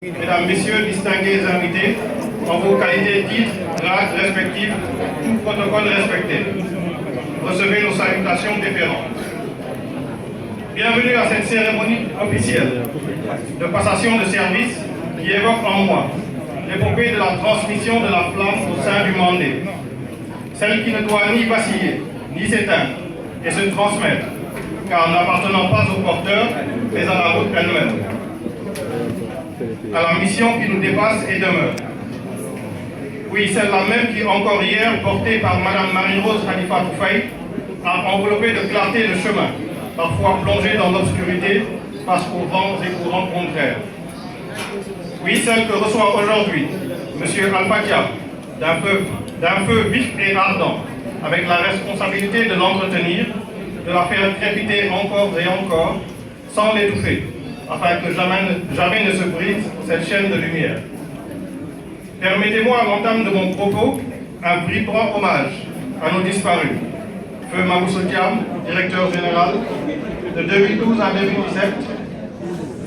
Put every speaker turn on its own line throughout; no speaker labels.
Mesdames, Messieurs, distingués invités, en vos qualités, titres, grades respectifs, tout protocole respecté, recevez nos salutations déférentes. Bienvenue à cette cérémonie officielle de passation de service qui évoque en moi l'épopée de la transmission de la flamme au sein du Mandé, celle qui ne doit ni vaciller, ni s'éteindre et se transmettre, car n'appartenant pas au porteur, mais à la route elle-même, à la mission qui nous dépasse et demeure. Oui, celle-là même qui, encore hier, portée par Mme Marie-Rose Khalifa Toufaï, a enveloppé de clarté le chemin, parfois plongé dans l'obscurité face aux vents et courants contraires. Oui, celle que reçoit aujourd'hui M. Al-Fakia, d'un feu vif et ardent, avec la responsabilité de l'entretenir, de la faire crépiter encore et encore, sans l'étouffer, afin que jamais ne se brise cette chaîne de lumière. Permettez-moi, à l'entame de mon propos, un vibrant hommage à nos disparus. Feu Mabousso Thiam, directeur général, de 2012 à 2017.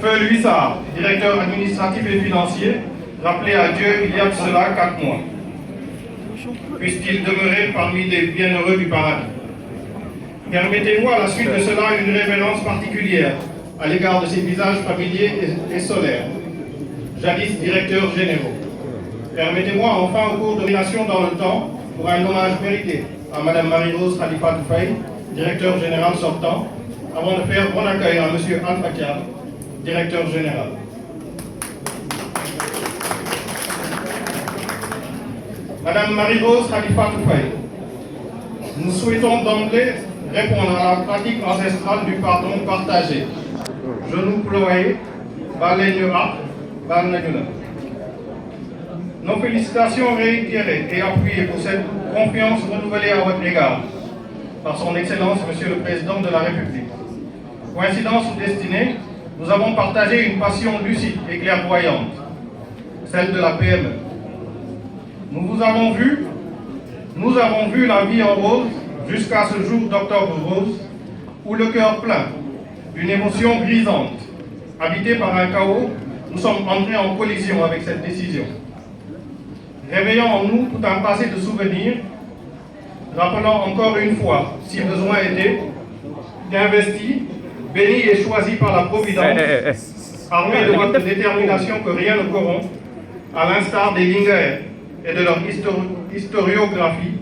Feu Louis Sarr, directeur administratif et financier, rappelé à Dieu il y a de cela 4 mois. Puisse-t-il demeurer parmi les bienheureux du paradis. Permettez-moi à la suite de cela une révérence particulière à l'égard de ces visages familiers et solaires, jadis directeurs généraux. Permettez-moi enfin, au cours de nomination dans le temps, pour un hommage mérité à Mme Marie-Rose Khalifa Toufaï, directeur général sortant, avant de faire bon accueil à M. Al-Fakia, directeur général. Mme Marie-Rose Khalifa Toufaï, nous souhaitons d'emblée répondre à la pratique ancestrale du pardon partagé. Je nous ploie, Balénura, Balnaguna. Nos félicitations réitérées et appuyées pour cette confiance renouvelée à votre égard par son Excellence, Monsieur le Président de la République. Coïncidence ou destinée, nous avons partagé une passion lucide et clairvoyante, celle de la PME. Nous avons vu la vie en rose jusqu'à ce jour d'octobre rose, où le cœur plein d'une émotion grisante, habité par un chaos, nous sommes entrés en collision avec cette décision. Réveillant en nous tout un passé de souvenirs, rappelant encore une fois, si besoin était, qu'investi, béni et choisi par la Providence, armé de votre détermination que rien ne corrompt, à l'instar des Lingers et de leur historiographie,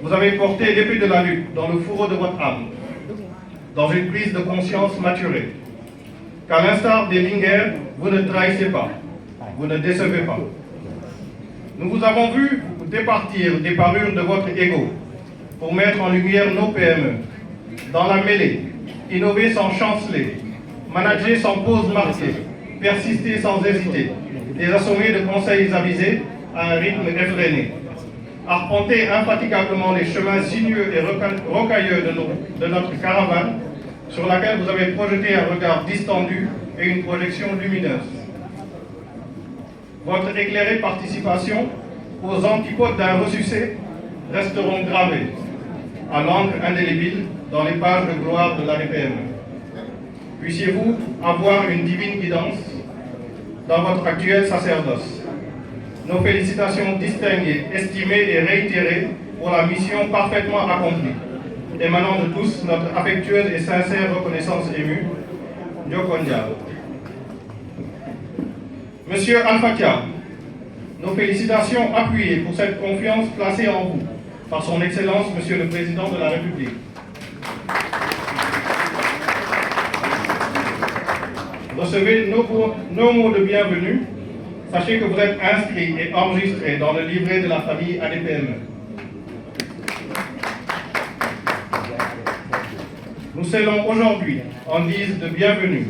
vous avez porté l'épée de la lutte dans le fourreau de votre âme, dans une prise de conscience maturée. Qu'à l'instar des Lingers, vous ne trahissez pas, vous ne décevez pas. Nous vous avons vu départir des parures de votre ego pour mettre en lumière nos PME, dans la mêlée, innover sans chanceler, manager sans pause marquée, persister sans hésiter, les assommer de conseils avisés à un rythme effréné, arpenter infatigablement les chemins sinueux et rocailleux de notre caravane, sur laquelle vous avez projeté un regard distendu et une projection lumineuse. Votre éclairée participation aux antipodes d'un ressuscité resteront gravées à l'encre indélébile dans les pages de gloire de la RPM. Puissiez-vous avoir une divine guidance dans votre actuel sacerdoce. Nos félicitations distinguées, estimées et réitérées pour la mission parfaitement accomplie, émanant de tous notre affectueuse et sincère reconnaissance émue. Nyokondia. Monsieur Al-Fakia, nos félicitations appuyées pour cette confiance placée en vous par son Excellence, Monsieur le Président de la République. Recevez nos mots de bienvenue. Sachez que vous êtes inscrits et enregistrés dans le livret de la famille ADPM. Nous scellons aujourd'hui, en guise de bienvenue,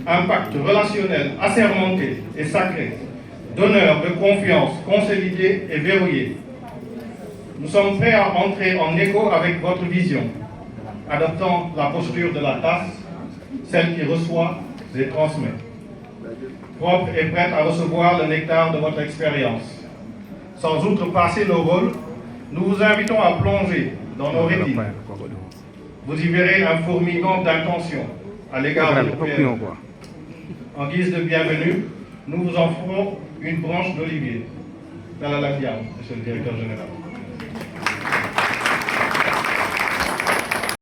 un pacte relationnel assermenté et sacré, d'honneur, de confiance, consolidé et verrouillé. Nous sommes prêts à entrer en écho avec votre vision, adoptant la posture de la tasse, celle qui reçoit et transmet. Propre et prête à recevoir le nectar de votre expérience. Sans outrepasser nos rôles, nous vous invitons à plonger dans nos rétines. Vous y verrez un fourmillement d'intention à l'égard de nos PME. En guise de bienvenue, nous vous offrons une branche d'olivier. Dans la Lambia, monsieur le directeur général.